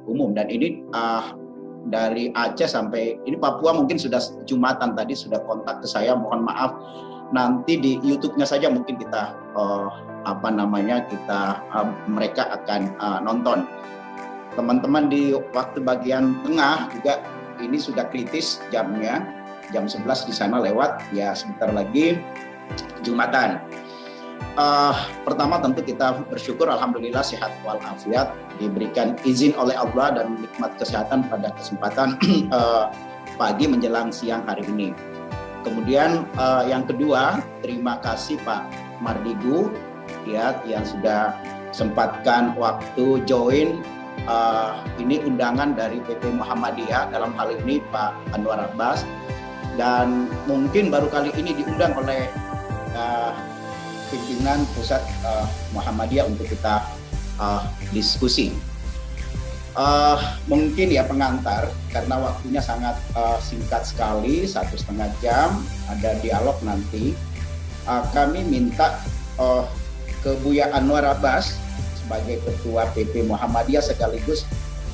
umum. Dan ini dari Aceh sampai ini Papua mungkin sudah Jumatan tadi sudah kontak ke saya, mohon maaf nanti di YouTube-nya saja mungkin kita mereka akan nonton. Teman-teman di waktu bagian tengah juga ini sudah kritis jamnya, jam 11 di sana lewat, ya sebentar lagi Jumatan. Pertama tentu kita bersyukur alhamdulillah sehat walafiat, diberikan izin oleh Allah dan nikmat kesehatan pada kesempatan pagi menjelang siang hari ini. Kemudian yang kedua, terima kasih Pak Mardigu ya yang sudah sempatkan waktu join ini undangan dari PP Muhammadiyah, dalam hal ini Pak Anwar Abbas, dan mungkin baru kali ini diundang oleh pimpinan pusat Muhammadiyah untuk kita diskusi. Mungkin ya pengantar karena waktunya sangat singkat sekali, 1,5 jam ada dialog nanti. Kami minta ke Buya Anwar Abbas sebagai Ketua PP Muhammadiyah sekaligus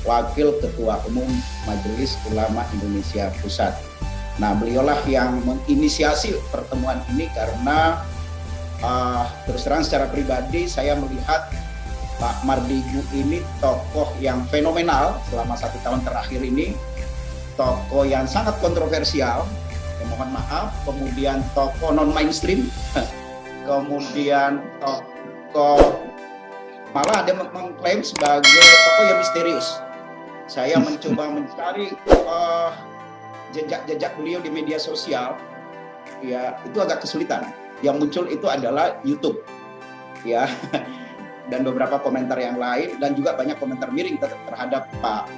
Wakil Ketua Umum Majelis Ulama Indonesia Pusat. Nah, beliaulah yang menginisiasi pertemuan ini karena terus terang secara pribadi saya melihat Pak Mardigu ini tokoh yang fenomenal selama 1 tahun terakhir ini, tokoh yang sangat kontroversial, ya mohon maaf, kemudian tokoh non-mainstream, kemudian tokoh malah ada mengklaim sebagai tokoh yang misterius. Saya mencoba mencari jejak-jejak beliau di media sosial, ya itu agak kesulitan. Yang muncul itu adalah YouTube, ya. Dan beberapa komentar yang lain, dan juga banyak komentar miring terhadap Pak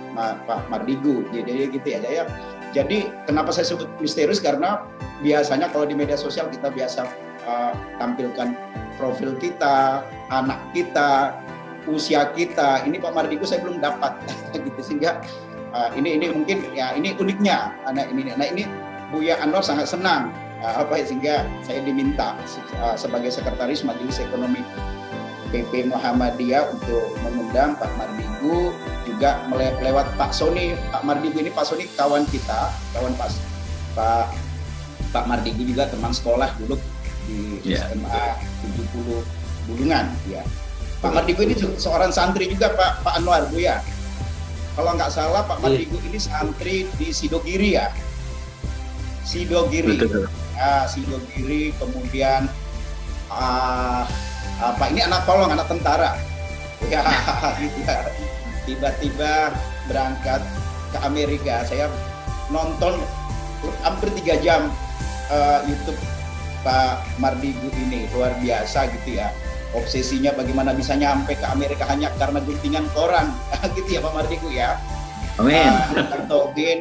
Mardigu. Jadi gitu ya. Jadi kenapa saya sebut misterius, karena biasanya kalau di media sosial kita biasa tampilkan profil kita, anak kita, usia kita. Ini Pak Mardigu saya belum dapat gitu, sehingga ini mungkin ya ini uniknya anak ini. Nah, ini Buya Anwar sangat senang sehingga saya diminta sebagai sekretaris Majelis Ekonomi PP Muhammadiyah untuk mengundang Pak Mardigu, juga lewat Pak Sony. Pak Mardigu ini, Pak Sony kawan kita, kawan Pak Mardigu juga teman sekolah dulu di SMA 70 Bulungan, ya. Pak Mardigu ini seorang santri juga Pak Anwar, Bu ya. Kalau nggak salah Pak Mardigu ini santri di Sidogiri ya. Sidogiri. Ya, Sidogiri, kemudian ini anak tolong, anak tentara ya, gitu ya. Tiba-tiba berangkat ke Amerika. Saya nonton hampir 3 jam YouTube Pak Mardigu ini, luar biasa gitu ya. Obsesinya bagaimana bisa nyampe ke Amerika hanya karena guntingan koran gitu ya Pak Mardigu ya. Amin.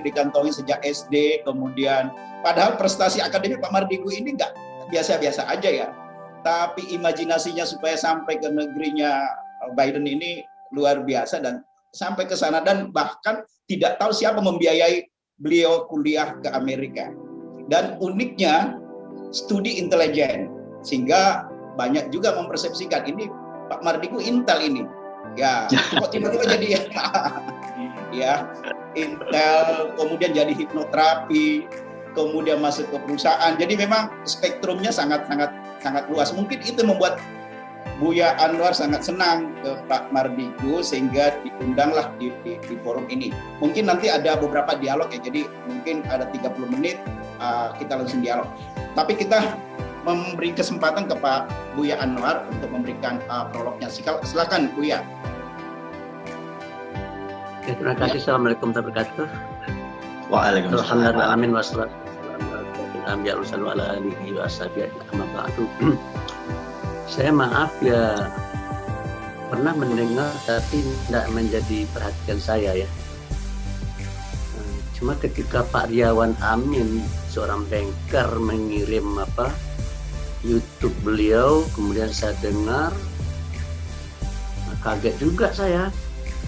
Dikantongin sejak SD, kemudian padahal prestasi akademik Pak Mardigu ini nggak biasa-biasa aja ya. Tapi imajinasinya supaya sampai ke negerinya Biden ini luar biasa, dan sampai ke sana, dan bahkan tidak tahu siapa membiayai beliau kuliah ke Amerika. Dan uniknya studi intelijen, sehingga banyak juga mempersepsikan ini Pak Mardigu Intel ini. Ya, kok tiba-tiba jadi ya Intel, kemudian jadi hipnoterapi, kemudian masuk ke perusahaan. Jadi memang spektrumnya sangat luas. Mungkin itu membuat Buya Anwar sangat senang ke Pak Mardigu, sehingga diundanglah di forum ini. Mungkin nanti ada beberapa dialog ya, jadi mungkin ada 30 menit kita langsung dialog. Tapi kita memberi kesempatan ke Pak Buya Anwar untuk memberikan prolognya. Silakan Buya. Ya, terima kasih. Assalamualaikum warahmatullahi wabarakatuh. Waalaikumsalam. Amin wassalatu wassalamu ala alihi wa ashabihi amma ba'du. Saya maaf ya, pernah mendengar tapi tidak menjadi perhatian saya ya. Cuma ketika Pak Riawan Amin, seorang banker, mengirim YouTube beliau, kemudian saya dengar, kaget juga saya.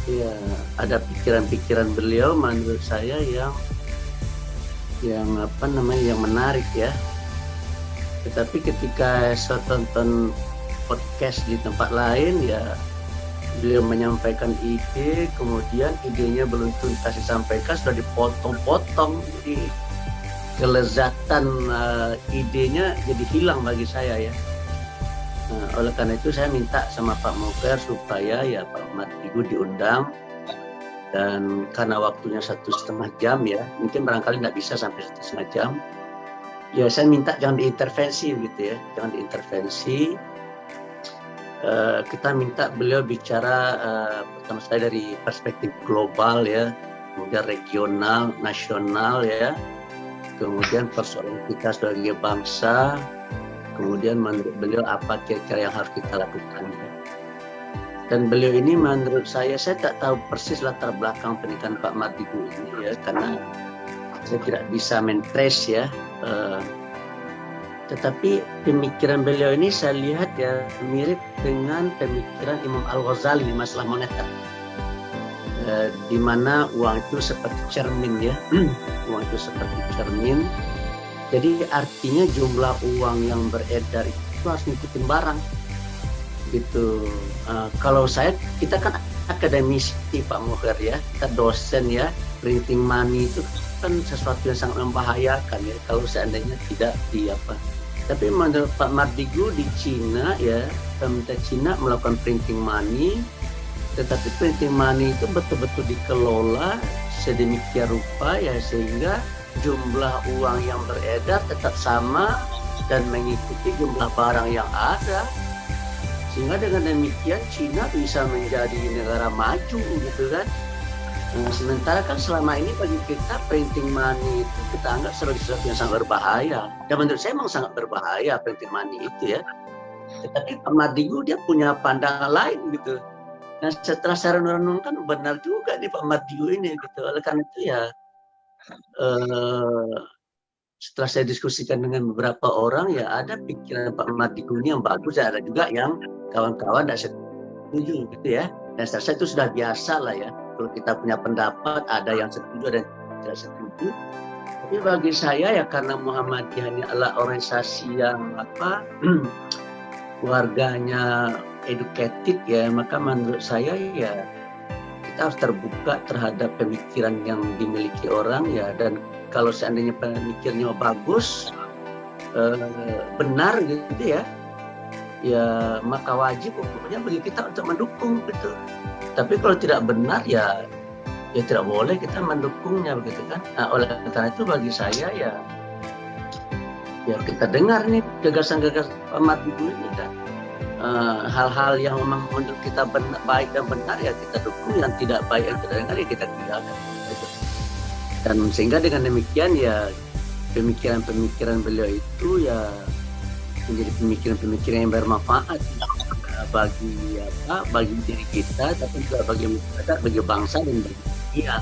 Ya, ada pikiran-pikiran beliau menurut saya yang menarik ya. Tetapi ketika saya tonton podcast di tempat lain ya, beliau menyampaikan ide, kemudian idenya belum tuntas disampaikan sudah dipotong-potong, jadi kelezatan idenya jadi hilang bagi saya ya. Nah, oleh karena itu saya minta sama Pak Moker supaya ya Pak Mardigu diundang, dan karena waktunya 1,5 jam ya, mungkin barangkali nggak bisa sampai 1,5 jam. Ya saya minta jangan diintervensi gitu ya, jangan diintervensi. Kita minta beliau bicara pertama sekali dari perspektif global ya, kemudian regional, nasional ya, kemudian persoalan kita sebagai bangsa, kemudian menurut beliau apa kira-kira yang harus kita lakukan. Dan beliau ini menurut saya tak tahu persis latar belakang pernikahan Pak Mardigu ini ya, karena saya tidak bisa men-trace ya. Tetapi pemikiran beliau ini saya lihat ya mirip dengan pemikiran Imam Al-Ghazali di masalah moneter, di mana uang itu seperti cermin ya, uang itu seperti cermin. Jadi artinya jumlah uang yang beredar itu harus ngikutin barang, gitu. Kalau kita kan akademisi Pak Moher ya, kita dosen ya, printing money itu kan sesuatu yang sangat membahayakan ya kalau seandainya tidak Tapi menurut Pak Mardigu di Cina ya, pemerintah Cina melakukan printing money, tetapi printing money itu betul-betul dikelola sedemikian rupa ya sehingga jumlah uang yang beredar tetap sama dan mengikuti jumlah barang yang ada, sehingga dengan demikian Cina bisa menjadi negara maju gitu kan. Sementara kan selama ini bagi kita printing money itu kita anggap sebagai sesuatu yang sangat berbahaya, dan menurut saya memang sangat berbahaya printing money itu ya. Tetapi Pak Mardigu dia punya pandangan lain gitu. Nah setelah saya renung-renungkan benar juga nih Pak Mardigu ini gitu. Oleh karena itu ya setelah saya diskusikan dengan beberapa orang ya ada pikiran Pak Mardigu ini yang bagus, ada juga yang kawan-kawan tidak setuju gitu ya. Dan saya itu sudah biasa lah ya. Kalau kita punya pendapat, ada yang setuju dan tidak setuju. Tapi bagi saya ya karena Muhammadiyah ini adalah organisasi yang warganya educated ya, maka menurut saya ya kita harus terbuka terhadap pemikiran yang dimiliki orang ya. Dan kalau seandainya pemikirannya bagus, benar gitu ya, ya maka wajib hukumnya bagi kita untuk mendukung gitu. Tapi kalau tidak benar ya tidak boleh kita mendukungnya begitu kan. Nah, oleh karena itu bagi saya ya kita dengar nih gagasan-gagasan Pak Mardigu ini kan. Hal-hal yang memang menurut kita baik dan benar ya kita dukung, yang tidak baik yang kita dengar ya kita tinggalkan. Dan sehingga dengan demikian ya pemikiran-pemikiran beliau itu ya menjadi pemikiran-pemikiran yang bermanfaat bagi diri kita, tapi juga bagi masyarakat, bagi bangsa dan bagi dunia.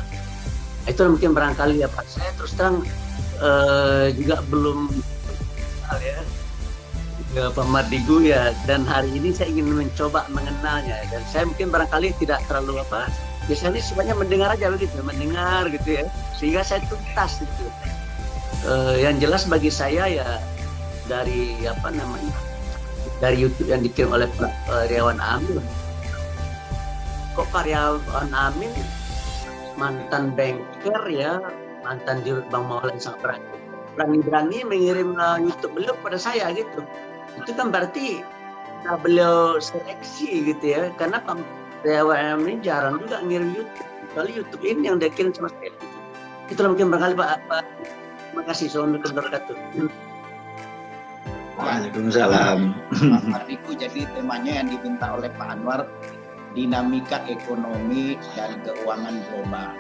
Itu mungkin barangkali ya Pak. Saya terus terang juga belum ya Pak Mardigu ya, dan hari ini saya ingin mencoba mengenalnya, dan saya mungkin barangkali tidak terlalu biasanya semuanya mendengar aja begitu, mendengar gitu ya, sehingga saya tuntas gitu. Yang jelas bagi saya ya dari dari YouTube yang dikirim oleh Pak Riawan Amin. Kok Pak Riawan Amin mantan banker ya, mantan dirut Bank Mawala yang sangat berani mengirim YouTube beliau kepada saya gitu. Itu kan berarti beliau seleksi gitu ya, karena Pak Riawan Amin jarang juga ngirim YouTube. Kali YouTube ini yang dia kirim sama saya gitu. Itulah mungkin barangkali Pak. Terima kasih. Assalamualaikum warahmatullahi wabarakatuh. Waalaikumsalam. Pak Mardigu, jadi temanya yang diminta oleh Pak Anwar, dinamika ekonomi dan keuangan global.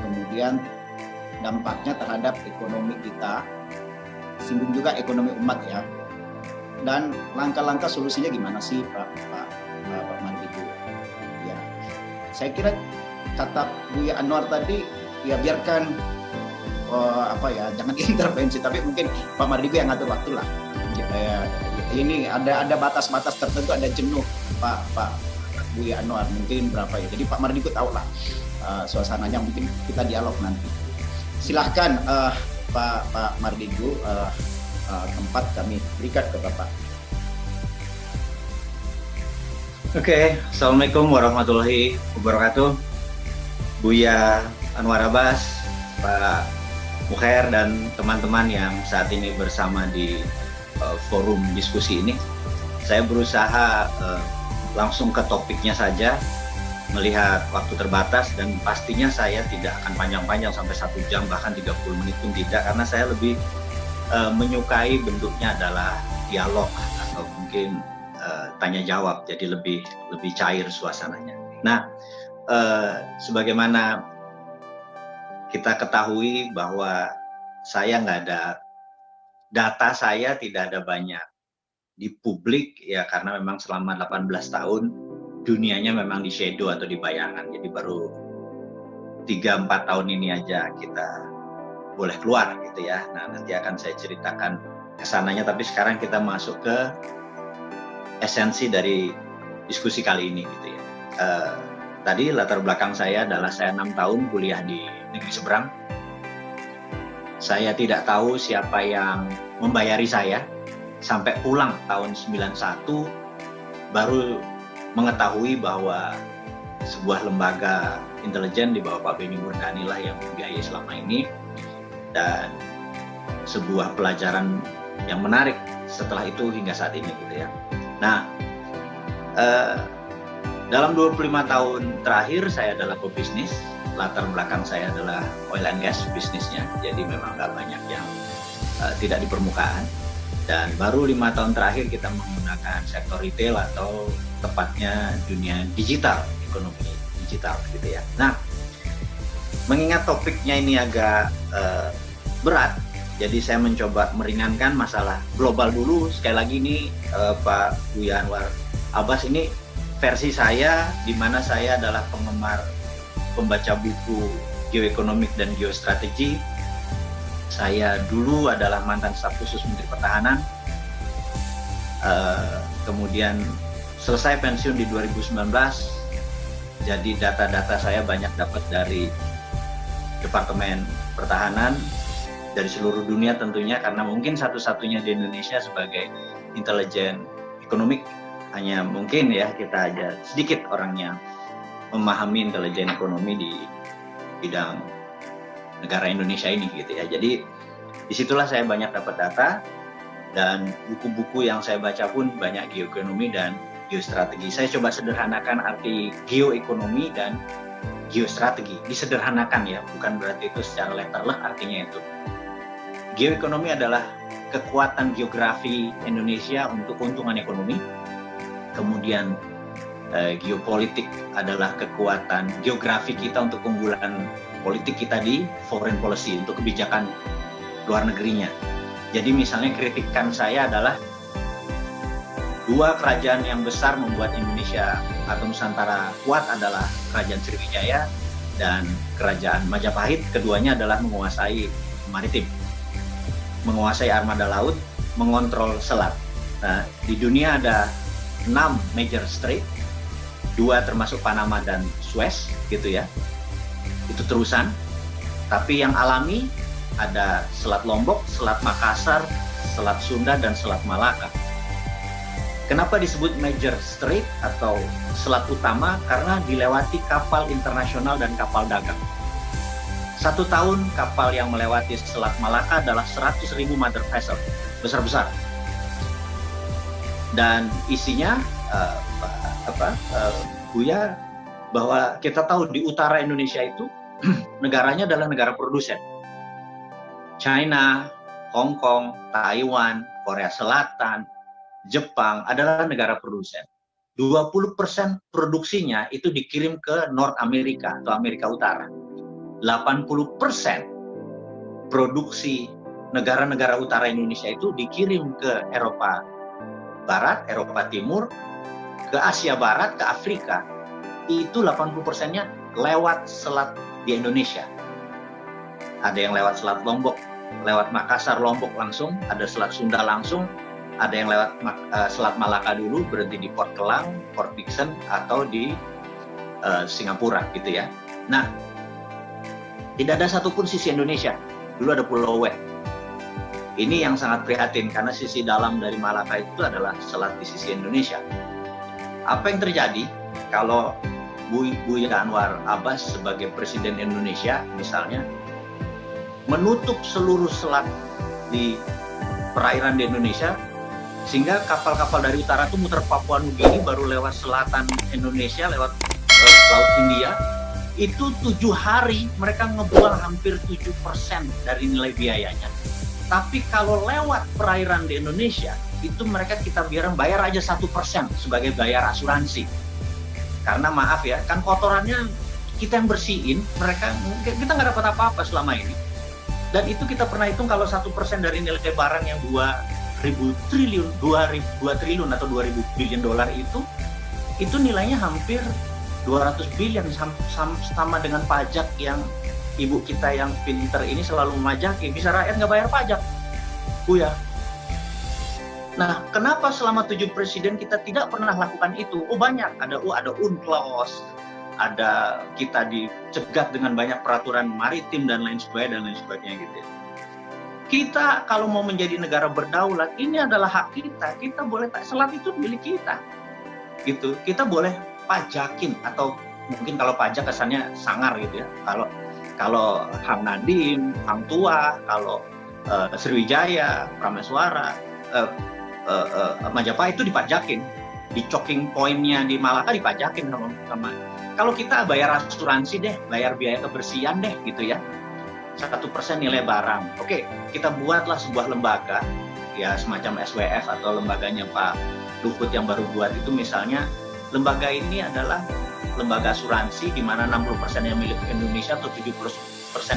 Kemudian dampaknya terhadap ekonomi kita, singgung juga ekonomi umat ya. Dan langkah-langkah solusinya gimana sih Pak Mardigu? Ya, saya kira kata Buya Anwar tadi ya biarkan jangan intervensi, tapi mungkin Pak Mardigu yang ngatur waktu lah. Ini ada batas-batas tertentu, ada jenuh Pak Buya Anwar mungkin berapa ya. Jadi Pak Mardigu tahu lah suasananya, mungkin kita dialog nanti. Silahkan Pak Mardigu, tempat kami berikan ke Bapak. Oke, Assalamualaikum warahmatullahi wabarakatuh. Buya Anwar Abbas, Pak Mukhair, dan teman-teman yang saat ini bersama di forum diskusi ini. Saya berusaha langsung ke topiknya saja, melihat waktu terbatas, dan pastinya saya tidak akan panjang-panjang sampai 1 jam, bahkan 30 menit pun tidak, karena saya lebih menyukai bentuknya adalah dialog atau mungkin tanya jawab, jadi lebih cair suasananya. Nah, sebagaimana kita ketahui bahwa saya nggak ada data, saya tidak ada banyak di publik ya, karena memang selama 18 tahun dunianya memang di shadow atau di bayangan. Jadi baru 3-4 tahun ini aja kita boleh keluar gitu ya. Nah, nanti akan saya ceritakan kesananya, tapi sekarang kita masuk ke esensi dari diskusi kali ini gitu ya. Tadi latar belakang saya adalah saya 6 tahun kuliah di negeri seberang. Saya tidak tahu siapa yang membayari saya, sampai pulang tahun 91 baru mengetahui bahwa sebuah lembaga intelijen di bawah Pak Benny Murdani lah yang membiayai selama ini, dan sebuah pelajaran yang menarik setelah itu hingga saat ini gitu ya. Nah, dalam 25 tahun terakhir saya adalah pebisnis. Latar belakang saya adalah oil and gas bisnisnya, jadi memang nggak banyak yang tidak di permukaan. Dan baru 5 tahun terakhir kita menggunakan sektor retail atau tepatnya dunia digital, ekonomi digital gitu ya. Nah, mengingat topiknya ini agak berat, jadi saya mencoba meringankan masalah global dulu. Sekali lagi ini Pak Buya Anwar Abbas, ini versi saya, di mana saya adalah penggemar pembaca buku geoekonomik dan geostrategi. Saya dulu adalah mantan staf khusus Menteri Pertahanan, kemudian selesai pensiun di 2019. Jadi data-data saya banyak dapat dari Departemen Pertahanan, dari seluruh dunia tentunya, karena mungkin satu-satunya di Indonesia sebagai intelijen ekonomik. Hanya mungkin ya kita aja sedikit orang yang memahami intelijen ekonomi di bidang negara Indonesia ini gitu ya. Jadi disitulah saya banyak dapat data, dan buku-buku yang saya baca pun banyak geoekonomi dan geostrategi. Saya coba sederhanakan arti geoekonomi dan geostrategi. Disederhanakan ya, bukan berarti itu secara letterlek artinya itu. Geoekonomi adalah kekuatan geografi Indonesia untuk keuntungan ekonomi. Kemudian geopolitik adalah kekuatan geografi kita untuk keunggulan politik kita di foreign policy, untuk kebijakan luar negerinya. Jadi misalnya kritikan saya adalah 2 kerajaan yang besar membuat Indonesia atau Nusantara kuat adalah Kerajaan Sriwijaya dan Kerajaan Majapahit. Keduanya adalah menguasai maritim, menguasai armada laut, mengontrol selat. Nah, di dunia ada 6 major strait, 2 termasuk Panama dan Suez gitu ya. Itu terusan. Tapi yang alami ada Selat Lombok, Selat Makassar, Selat Sunda, dan Selat Malaka. Kenapa disebut major strait atau selat utama? Karena dilewati kapal internasional dan kapal dagang. 1 tahun kapal yang melewati Selat Malaka adalah 100.000 mother vessel, besar-besar. Dan isinya Buya, bahwa kita tahu di utara Indonesia itu negaranya adalah negara produsen. China, Hong Kong, Taiwan, Korea Selatan, Jepang adalah negara produsen. 20% produksinya itu dikirim ke North America atau Amerika Utara. 80% produksi negara-negara utara Indonesia itu dikirim ke Eropa Barat, Eropa Timur, ke Asia Barat, ke Afrika. Itu 80%-nya lewat selat di Indonesia. Ada yang lewat Selat Lombok, lewat Makassar, Lombok langsung, ada Selat Sunda langsung, ada yang lewat Selat Malaka dulu, berhenti di Port Kelang, Port Dickson, atau di Singapura gitu ya. Nah, tidak ada satupun sisi Indonesia. Dulu ada Pulau W. Ini yang sangat prihatin, karena sisi dalam dari Malaka itu adalah selat di sisi Indonesia. Apa yang terjadi kalau Buya Anwar Abbas sebagai Presiden Indonesia misalnya menutup seluruh selat di perairan di Indonesia, sehingga kapal-kapal dari utara itu muter Papua Nugini baru lewat selatan Indonesia, lewat Laut Hindia. Itu 7 hari mereka ngebuang hampir 7% dari nilai biayanya. Tapi kalau lewat perairan di Indonesia, itu mereka kita biarkan bayar aja 1% sebagai bayar asuransi. Karena maaf ya, kan kotorannya kita yang bersihin, kita nggak dapat apa-apa selama ini. Dan itu kita pernah hitung kalau 1% dari nilai barang yang 2 triliun atau 2.000 billion dolar itu nilainya hampir 200 billion, sama dengan pajak yang ibu kita yang pinter ini selalu memajaki. Bisa rakyat nggak bayar pajak, Buya. Nah, kenapa selama 7 presiden kita tidak pernah lakukan itu? Oh banyak, ada UNCLOS, ada kita dicegat dengan banyak peraturan maritim dan lain sebagainya gitu. Kita kalau mau menjadi negara berdaulat, ini adalah hak kita. Kita boleh selat itu milik kita, gitu. Kita boleh pajakin, atau mungkin kalau pajak kesannya sangar gitu ya. Kalau Hang Nadiem, Hang Tuah, kalau Sriwijaya, Prameswara, Majapahit itu dipajakin, di choking point-nya di Malaka dipajakin sama. Kalau kita bayar asuransi deh, bayar biaya kebersihan deh, gitu ya. 1% nilai barang. Oke, kita buatlah sebuah lembaga, ya semacam SWF atau lembaganya Pak Luhut yang baru buat itu misalnya. Lembaga ini adalah lembaga asuransi di mana 60% yang milik Indonesia atau 70%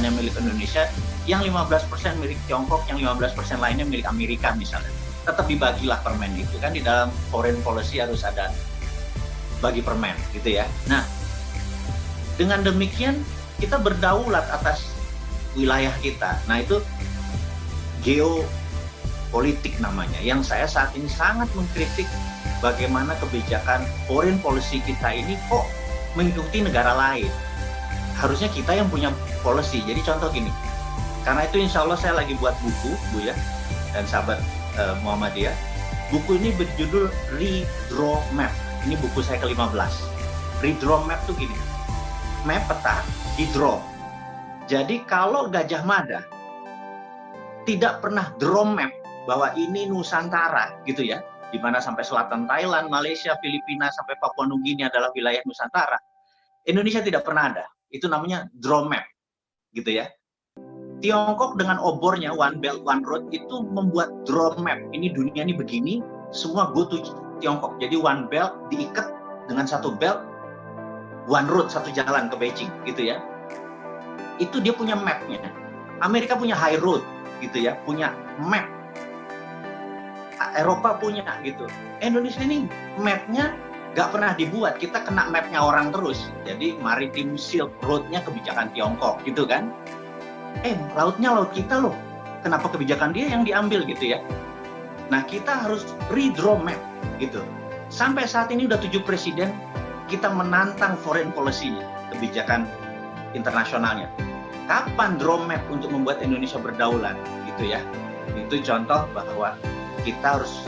yang milik Indonesia, yang 15% milik Tiongkok, yang 15% lainnya milik Amerika misalnya. Tetap dibagilah permen itu kan, di dalam foreign policy harus ada bagi permen gitu ya. Nah, dengan demikian kita berdaulat atas wilayah kita. Nah, itu geopolitik namanya, yang saya saat ini sangat mengkritik bagaimana kebijakan foreign policy kita ini kok mengikuti negara lain. Harusnya kita yang punya policy. Jadi contoh gini, karena itu insya Allah saya lagi buat buku, Bu ya, dan sahabat Muhammadiyah. Buku ini berjudul Redraw Map. Ini buku saya ke-15. Redraw Map tuh gini, map peta di draw. Jadi kalau Gajah Mada tidak pernah draw map bahwa ini Nusantara gitu ya, di mana sampai selatan Thailand, Malaysia, Filipina, sampai Papua Nugini adalah wilayah Nusantara. Indonesia tidak pernah ada. Itu namanya draw map, gitu ya. Tiongkok dengan obornya One Belt One Road itu membuat draw map. Ini dunia ini begini, semua go to Tiongkok. Jadi One Belt diikat dengan satu belt, One Road, satu jalan ke Beijing, gitu ya. Itu dia punya mapnya. Amerika punya High Road, gitu ya, punya map. Eropa punya gitu. Indonesia ini mapnya nggak pernah dibuat. Kita kena mapnya orang terus. Jadi Maritim Silk Road-nya kebijakan Tiongkok gitu kan. Lautnya laut kita loh. Kenapa kebijakan dia yang diambil gitu ya. Nah, kita harus redraw map gitu. Sampai saat ini udah 7 presiden kita menantang foreign policy-nya, kebijakan internasionalnya. Kapan draw map untuk membuat Indonesia berdaulat gitu ya. Itu contoh bahwa kita harus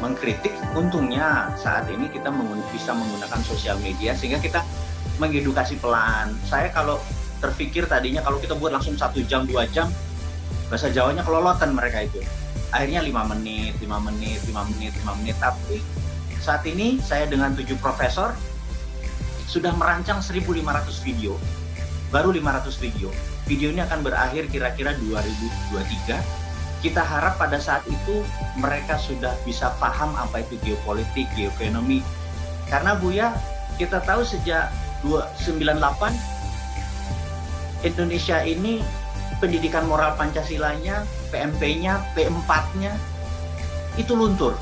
mengkritik. Untungnya saat ini kita bisa menggunakan sosial media sehingga kita mengedukasi pelan. Saya kalau terpikir tadinya kalau kita buat langsung 1 jam 2 jam, bahasa Jawanya kelolotan mereka itu. Akhirnya 5 menit. Tapi saat ini saya dengan 7 profesor sudah merancang 1.500 video. Baru 500 video. Video ini akan berakhir kira-kira 2023. Kita harap pada saat itu mereka sudah bisa paham apa itu geopolitik, geoekonomi. Karena Buya, kita tahu sejak 98 Indonesia ini pendidikan moral Pancasilanya, PMP-nya, P4-nya itu luntur.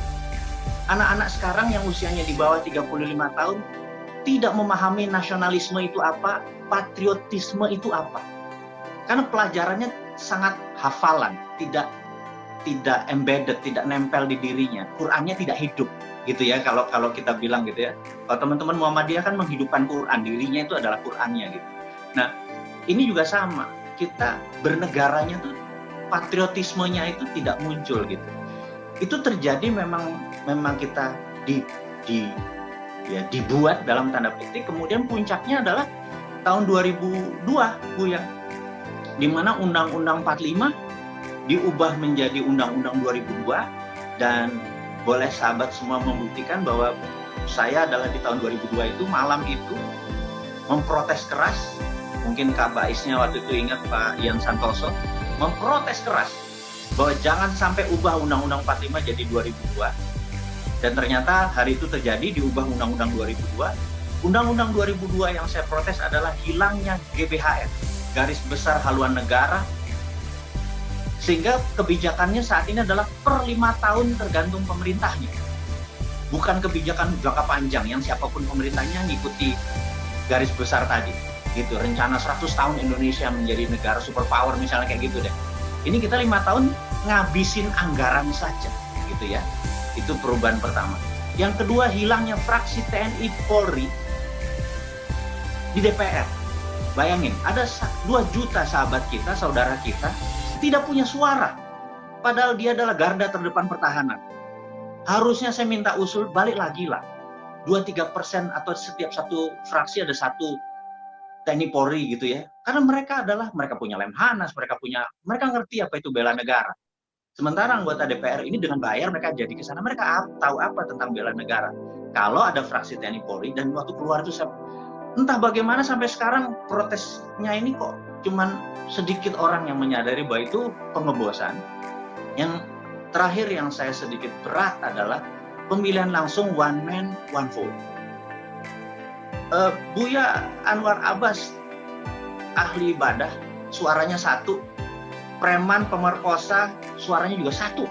Anak-anak sekarang yang usianya di bawah 35 tahun tidak memahami nasionalisme itu apa, patriotisme itu apa. Karena pelajarannya sangat hafalan, tidak embedded, tidak nempel di dirinya. Qurannya tidak hidup, gitu ya. Kalau kita bilang gitu ya. Kalau teman-teman Muhammadiyah kan menghidupkan Quran, dirinya itu adalah Qurannya gitu. Nah, ini juga sama. Kita bernegaranya tuh patriotismenya itu tidak muncul gitu. Itu terjadi memang kita ya dibuat dalam tanda petik, kemudian puncaknya adalah tahun 2002 Bu ya, di mana Undang-Undang 45 diubah menjadi Undang-Undang 2002, dan boleh sahabat semua membuktikan bahwa saya adalah di tahun 2002 itu, malam itu memprotes keras. Mungkin Kak Baisnya waktu itu ingat, Pak Ian Santoso, memprotes keras bahwa jangan sampai ubah Undang-Undang 45 jadi 2002. Dan ternyata hari itu terjadi, diubah Undang-Undang 2002. Undang-Undang 2002 yang saya protes adalah hilangnya GBHN, Garis Besar Haluan Negara, sehingga kebijakannya saat ini adalah per 5 tahun tergantung pemerintahnya. Bukan kebijakan jangka panjang yang siapapun pemerintahnya ngikuti garis besar tadi. Gitu, rencana 100 tahun Indonesia menjadi negara superpower misalnya kayak gitu deh. Ini kita 5 tahun ngabisin anggaran saja, gitu ya. Itu perubahan pertama. Yang kedua, hilangnya fraksi TNI Polri di DPR. Bayangin, ada 2 juta sahabat kita, saudara kita, tidak punya suara. Padahal dia adalah garda terdepan pertahanan. Harusnya saya minta usul, balik lagi lah. 2-3% atau setiap satu fraksi ada 1 TNI Polri gitu ya. Karena mereka punya Lemhanas, mereka ngerti apa itu bela negara. Sementara anggota DPR ini dengan bayar mereka jadi ke sana, mereka tahu apa tentang bela negara. Kalau ada fraksi TNI Polri, dan waktu keluar itu saya, entah bagaimana sampai sekarang protesnya ini kok cuman sedikit orang yang menyadari bahwa itu pengebosan. Yang terakhir yang saya sedikit berat adalah pemilihan langsung one man one vote. Buya Anwar Abbas, ahli ibadah, suaranya 1. Preman pemerkosa, suaranya juga 1.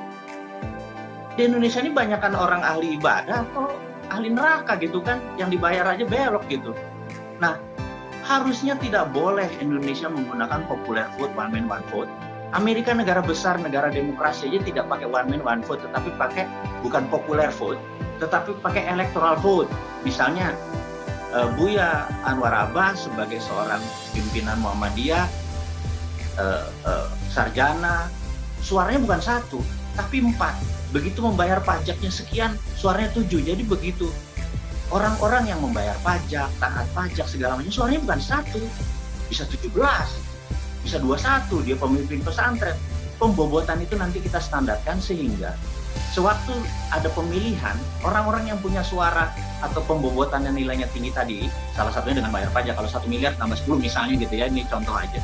Di Indonesia ini banyakkan orang ahli ibadah atau ahli neraka gitu kan, yang dibayar aja belok gitu. Nah, harusnya tidak boleh Indonesia menggunakan popular vote, one man one vote. Amerika negara besar, negara demokrasi aja tidak pakai one man one vote, tetapi pakai bukan popular vote, tetapi pakai electoral vote. Misalnya Buya Anwar Abbas sebagai seorang pimpinan Muhammadiyah, sarjana, suaranya bukan 1, tapi 4. Begitu membayar pajaknya sekian, suaranya 7. Jadi begitu orang-orang yang membayar pajak, taat pajak, segala macam, suaranya bukan 1, bisa 17, bisa 21, dia pemimpin pesantren. Pembobotan itu nanti kita standarkan sehingga sewaktu ada pemilihan, orang-orang yang punya suara atau pembobotan yang nilainya tinggi tadi, salah satunya dengan bayar pajak, kalau 1 miliar tambah 10 misalnya gitu ya, ini contoh aja,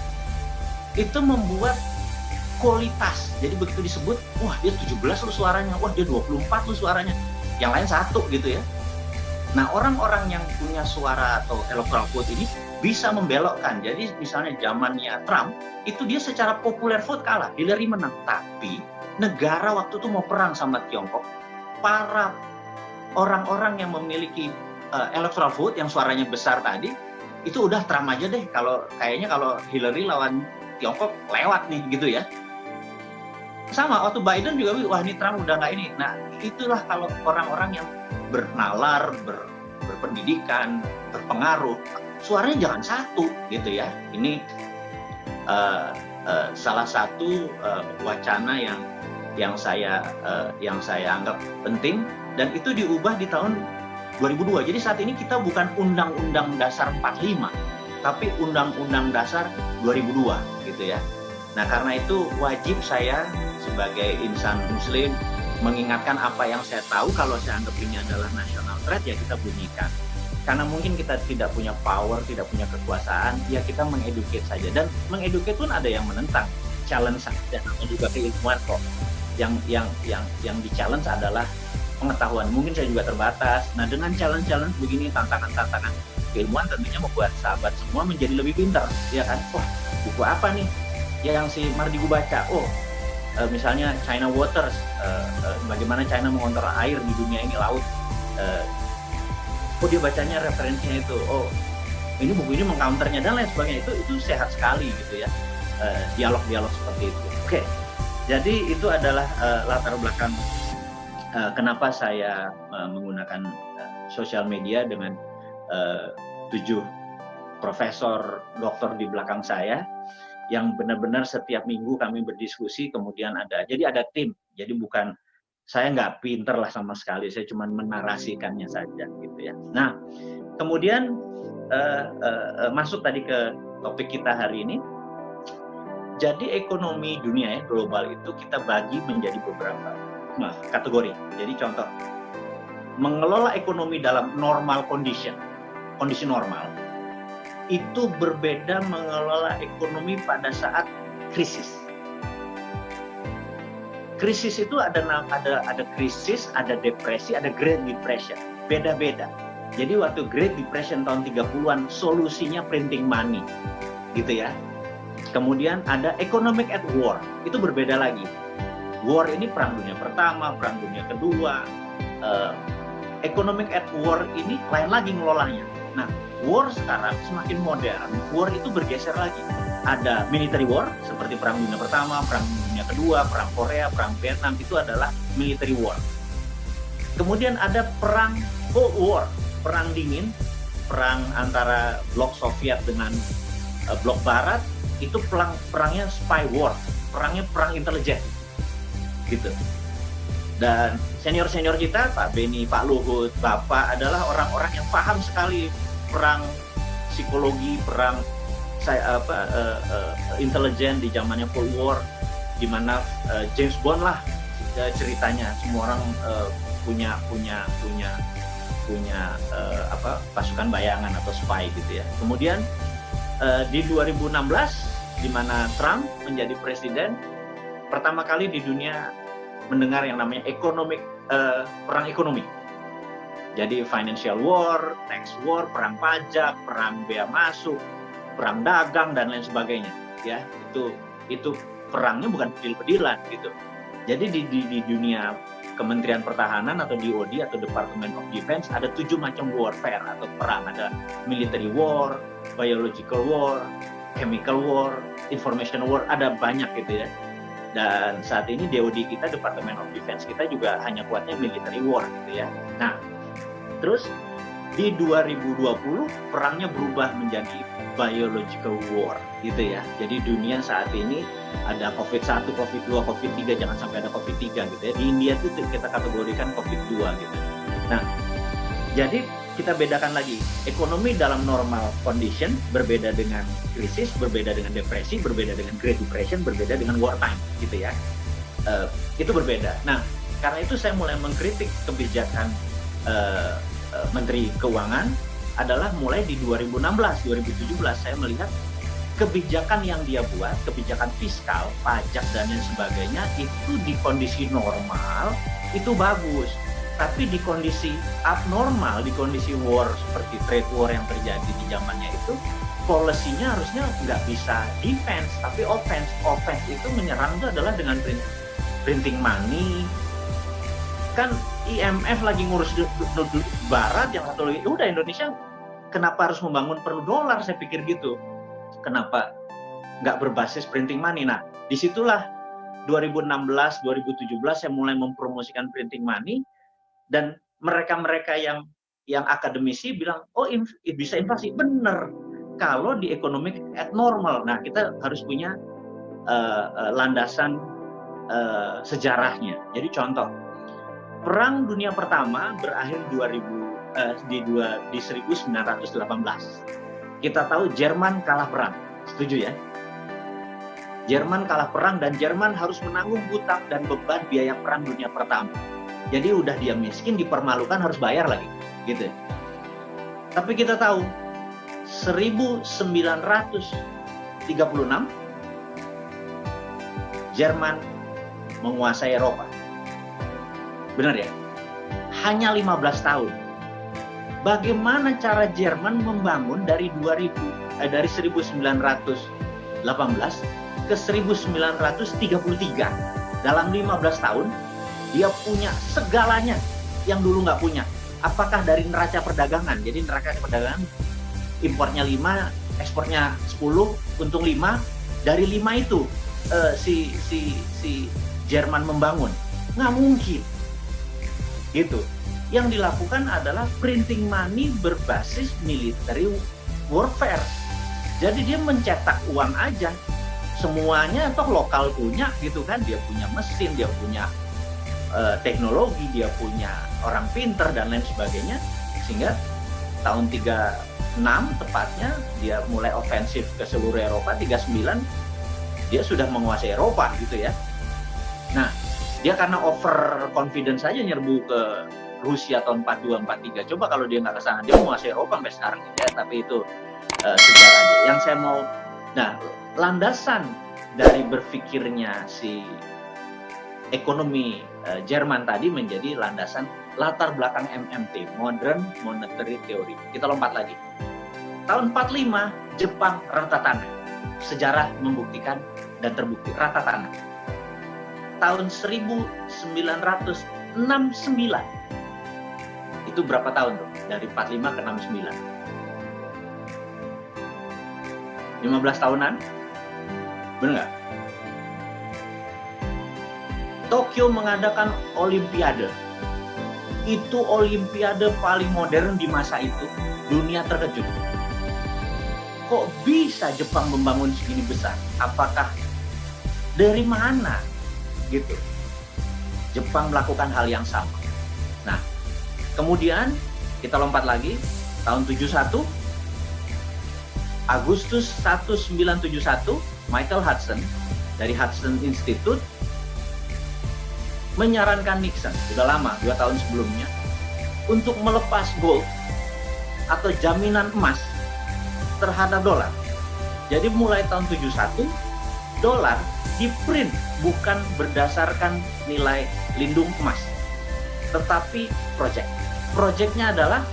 itu membuat kualitas. Jadi begitu disebut, wah dia 17 loh suaranya, wah dia 24 loh suaranya, yang lain 1 gitu ya. Nah, orang-orang yang punya suara atau electoral vote ini bisa membelokkan. Jadi misalnya zamannya Trump, itu dia secara popular vote kalah, Hillary menang. Tapi negara waktu itu mau perang sama Tiongkok, para orang-orang yang memiliki electoral vote yang suaranya besar tadi, itu udah Trump aja deh, kayaknya kalau Hillary lawan Tiongkok lewat nih gitu ya. Sama waktu Biden juga, wah ini Trump udah nggak ini. Nah, itulah kalau orang-orang yang bernalar, berpendidikan, berpengaruh, suaranya jangan 1 gitu ya. Ini salah satu wacana yang saya anggap penting, dan itu diubah di tahun 2002. Jadi saat ini kita bukan Undang-Undang Dasar 45, tapi Undang-Undang Dasar 2002 gitu ya. Nah, karena itu wajib saya sebagai insan muslim mengingatkan apa yang saya tahu. Kalau saya anggap ini adalah national threat, ya kita bunyikan. Karena mungkin kita tidak punya power, tidak punya kekuasaan, ya kita mengeduket saja. Dan mengeduket pun ada yang menentang, challenge saja, atau juga keilmuan kok. Yang di-challenge adalah pengetahuan. Mungkin saya juga terbatas. Nah, dengan challenge-challenge begini, tantangan-tantangan keilmuan tentunya membuat sahabat semua menjadi lebih pintar, ya kan? Wah, buku apa nih yang si Mardigu baca? Oh, misalnya China Waters, bagaimana China mengontrol air di dunia ini, laut. Oh, dia bacanya referensinya itu. Oh, ini buku ini mengcounternya dan lain sebagainya. Itu sehat sekali gitu ya, dialog-dialog seperti itu. Oke, jadi itu adalah latar belakang kenapa saya menggunakan sosial media dengan 7 profesor doktor di belakang saya, yang benar-benar setiap minggu kami berdiskusi, kemudian jadi ada tim. Jadi bukan saya nggak pinter lah sama sekali, saya cuma menarasikannya saja gitu ya. Nah, kemudian masuk tadi ke topik kita hari ini. Jadi ekonomi dunia ya, global itu kita bagi menjadi beberapa kategori. Jadi contoh, mengelola ekonomi dalam normal condition, kondisi normal, itu berbeda mengelola ekonomi pada saat krisis. Krisis itu ada krisis, ada depresi, ada Great Depression. Beda-beda. Jadi waktu Great Depression tahun 30-an, solusinya printing money. Gitu ya. Kemudian ada economic at war. Itu berbeda lagi. War ini perang dunia pertama, perang dunia kedua. Economic at war ini lain lagi ngelolanya. Nah, war sekarang semakin modern. War itu bergeser lagi. Ada military war seperti perang dunia pertama, perang dunia kedua, perang Korea, perang Vietnam, itu adalah military war. Kemudian ada perang Cold War, perang dingin, perang antara blok Soviet dengan blok Barat, itu perangnya spy war, perangnya perang intelijen, gitu. Dan senior-senior kita, Pak Beni, Pak Luhut, Bapak adalah orang-orang yang paham sekali perang psikologi, perang intelijen di zamannya Cold War, di mana James Bond lah ceritanya, semua orang punya pasukan bayangan atau spy gitu ya. Kemudian di 2016 di mana Trump menjadi presiden, pertama kali di dunia mendengar yang namanya perang ekonomi. Jadi financial war, tax war, perang pajak, perang bea masuk, perang dagang dan lain sebagainya. Ya, itu perangnya bukan pedil-pedilan gitu. Jadi di dunia Kementerian Pertahanan atau DoD atau Department of Defense ada 7 macam warfare atau perang. Ada military war, biological war, chemical war, information war, ada banyak gitu ya. Dan saat ini DoD kita, Department of Defense kita juga hanya kuatnya military war gitu ya. Nah, terus di 2020 perangnya berubah menjadi biological war gitu ya. Jadi dunia saat ini ada COVID-1, COVID-2, COVID-3, jangan sampai ada COVID-3 gitu ya. Di India itu kita kategorikan COVID-2 gitu. Nah, jadi kita bedakan lagi, ekonomi dalam normal condition berbeda dengan krisis, berbeda dengan depresi, berbeda dengan Great Depression, berbeda dengan wartime gitu ya. Itu berbeda. Nah, karena itu saya mulai mengkritik kebijakan Menteri Keuangan adalah mulai di 2016, 2017 saya melihat kebijakan yang dia buat, kebijakan fiskal, pajak dan lain sebagainya itu di kondisi normal itu bagus. Tapi di kondisi abnormal, di kondisi war seperti trade war yang terjadi di zamannya itu, policy-nya harusnya nggak bisa defense, tapi offense. Offense itu menyerang itu adalah dengan printing money. Kan IMF lagi ngurus Barat, yang satu lagi, udah Indonesia kenapa harus membangun perlu dolar, saya pikir gitu. Kenapa nggak berbasis printing money? Nah, disitulah 2016, 2017 saya mulai mempromosikan printing money. Dan mereka-mereka yang akademisi bilang, oh bisa inflasi. Benar, kalau di economic at normal. Nah, kita harus punya landasan sejarahnya. Jadi contoh, Perang Dunia Pertama berakhir di 1918. Kita tahu Jerman kalah perang, setuju ya? Jerman kalah perang dan Jerman harus menanggung hutang dan beban biaya Perang Dunia Pertama. Jadi udah dia miskin, dipermalukan, harus bayar lagi, gitu. Tapi kita tahu 1936 Jerman menguasai Eropa. Benar ya? Hanya 15 tahun. Bagaimana cara Jerman membangun dari 1918 ke 1933 dalam 15 tahun? Dia punya segalanya yang dulu nggak punya. Apakah dari neraca perdagangan? Jadi neraca perdagangan impornya 5, ekspornya 10, untung 5. Dari 5 itu si Jerman membangun. Nggak mungkin. Gitu. Yang dilakukan adalah printing money berbasis military warfare. Jadi dia mencetak uang aja. Semuanya toh lokal punya gitu kan. Dia punya mesin, dia punya teknologi, dia punya orang pinter dan lain sebagainya, sehingga tahun 36 tepatnya dia mulai ofensif ke seluruh Eropa. 39 dia sudah menguasai Eropa gitu ya. Nah, dia karena over confidence saja nyerbu ke Rusia tahun 42, 43. Coba kalau dia nggak ke sana, dia menguasai Eropa sampai sekarang gitu ya. Tapi itu sejarahnya. Yang saya mau, nah, landasan dari berpikirnya si ekonomi Jerman tadi menjadi landasan latar belakang MMT, Modern Monetary Theory. Kita lompat lagi. Tahun 45, Jepang rata tanah. Sejarah membuktikan dan terbukti rata tanah. Tahun 1969, itu berapa tahun tuh? Dari 45 ke 69. 15 tahunan? Benar nggak? Tokyo mengadakan Olimpiade. Itu Olimpiade paling modern di masa itu. Dunia terkejut. Kok bisa Jepang membangun segini besar? Apakah dari mana? Gitu. Jepang melakukan hal yang sama. Nah, kemudian kita lompat lagi. Tahun 71, Agustus 1971, Michael Hudson dari Hudson Institute menyarankan Nixon, sudah lama, 2 tahun sebelumnya, untuk melepas gold atau jaminan emas terhadap dolar. Jadi mulai tahun 71, dolar di-print bukan berdasarkan nilai lindung emas, tetapi proyek. Proyeknya adalah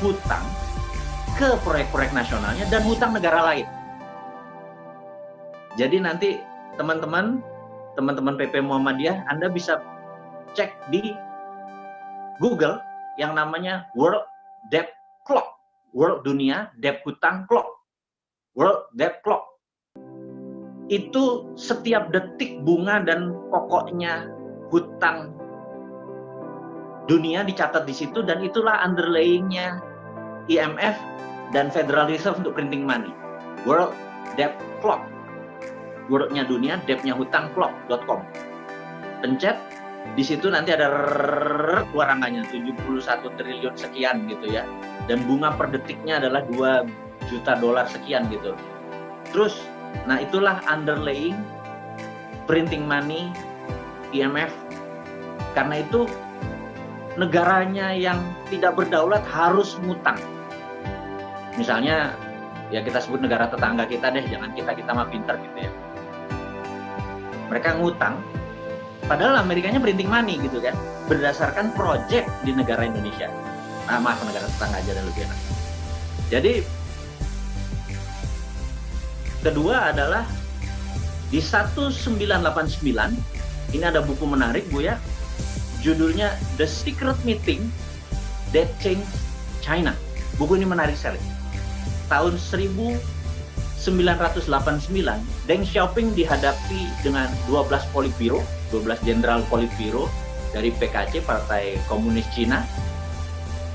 hutang ke proyek-proyek nasionalnya dan hutang negara lain. Jadi nanti teman-teman PP Muhammadiyah, Anda bisa cek di Google yang namanya World Debt Clock, World Dunia Debt Hutang Clock, World Debt Clock. Itu setiap detik bunga dan pokoknya hutang dunia dicatat di situ, dan itulah underlying-nya IMF dan Federal Reserve untuk printing money. World Debt Clock, World-nya dunia, debt-nya hutang clock.com. Pencet, di situ nanti ada keluar angkanya 71 triliun sekian gitu ya. Dan bunga per detiknya adalah 2 juta dolar sekian gitu. Terus, nah itulah underlying printing money IMF. Karena itu negaranya yang tidak berdaulat harus ngutang. Misalnya ya kita sebut negara tetangga kita deh, jangan kita mah pintar gitu ya. Mereka ngutang, padahal Amerikanya printing money gitu kan, berdasarkan project di negara Indonesia. Nah, maaf, negara tetangga aja dan lebih enak. Jadi kedua adalah di 1989, ini ada buku menarik Bu ya, judulnya The Secret Meeting That Changed China. Buku ini menarik sekali. Tahun 1989, Deng Xiaoping dihadapi dengan 12 Politbiro, 12 jenderal Politbiro dari PKC, Partai Komunis Cina,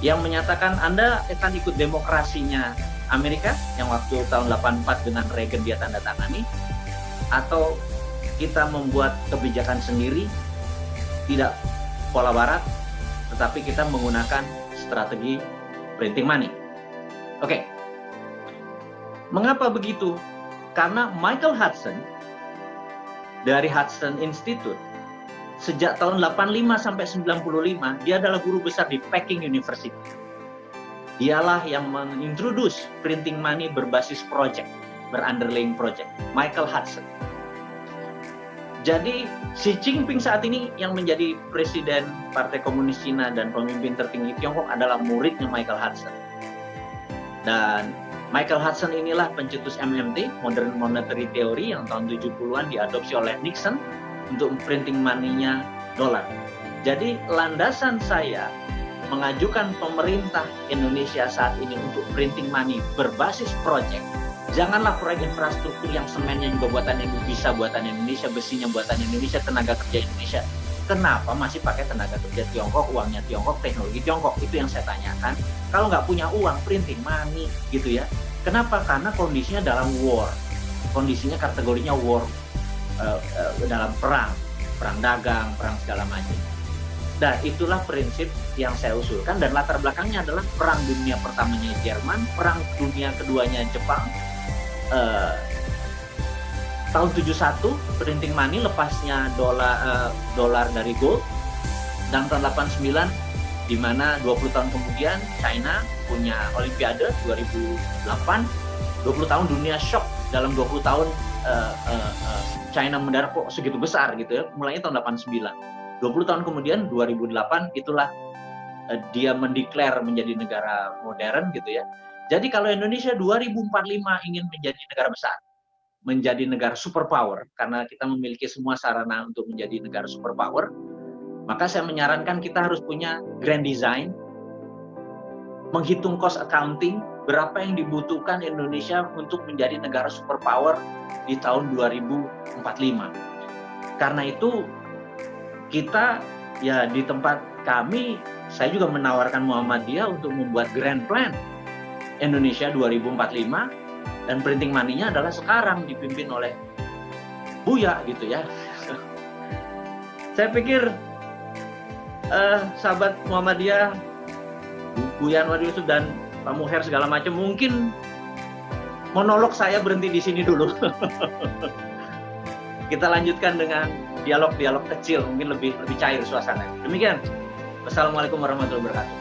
yang menyatakan Anda akan ikut demokrasinya Amerika yang waktu tahun 84 dengan Reagan dia tanda tangani, atau kita membuat kebijakan sendiri, tidak pola barat, tetapi kita menggunakan strategi printing money. Oke. Mengapa begitu? Karena Michael Hudson dari Hudson Institute sejak tahun 85 sampai 95 dia adalah guru besar di Peking University. Dialah yang mengintroduce printing money berbasis project, berunderlying project. Michael Hudson. Jadi Xi Jinping saat ini yang menjadi presiden Partai Komunis Cina dan pemimpin tertinggi Tiongkok adalah muridnya Michael Hudson. Dan Michael Hudson inilah pencetus MMT, Modern Monetary Theory, yang tahun 70-an diadopsi oleh Nixon untuk printing money-nya dolar. Jadi landasan saya mengajukan pemerintah Indonesia saat ini untuk printing money berbasis project. Janganlah proyek infrastruktur yang semennya juga buatan Indonesia, buatan Indonesia, besinya buatan Indonesia, tenaga kerja Indonesia. Kenapa masih pakai tenaga kerja Tiongkok, uangnya Tiongkok, teknologi Tiongkok? Itu yang saya tanyakan. Kalau nggak punya uang, printing money gitu ya. Kenapa? Karena kondisinya dalam war. Kondisinya kategorinya war, dalam perang dagang, perang segala macam. Nah, itulah prinsip yang saya usulkan, dan latar belakangnya adalah Perang Dunia Pertamanya Jerman, Perang Dunia Keduanya Jepang, tahun 71 printing money, lepasnya dolar dari gold, dan tahun 89 di mana 20 tahun kemudian China punya Olimpiade 2008, 20 tahun dunia shock, dalam 20 tahun China mendarat kok segitu besar gitu ya, mulainya tahun 89. 20 tahun kemudian 2008 itulah dia mendeklar menjadi negara modern gitu ya. Jadi kalau Indonesia 2045 ingin menjadi negara besar, menjadi negara superpower, karena kita memiliki semua sarana untuk menjadi negara superpower, maka saya menyarankan kita harus punya grand design, menghitung cost accounting, berapa yang dibutuhkan Indonesia untuk menjadi negara superpower di tahun 2045. Karena itu kita ya di tempat kami, saya juga menawarkan Muhammadiyah untuk membuat grand plan Indonesia 2045, dan printing money-nya adalah sekarang dipimpin oleh Buya gitu ya. Saya pikir sahabat Muhammadiyah, Buya Anwar Yusuf dan Pak Muher segala macam, mungkin monolog saya berhenti di sini dulu. Kita lanjutkan dengan dialog-dialog kecil, mungkin lebih cair suasana. Demikian. Wassalamualaikum warahmatullahi wabarakatuh.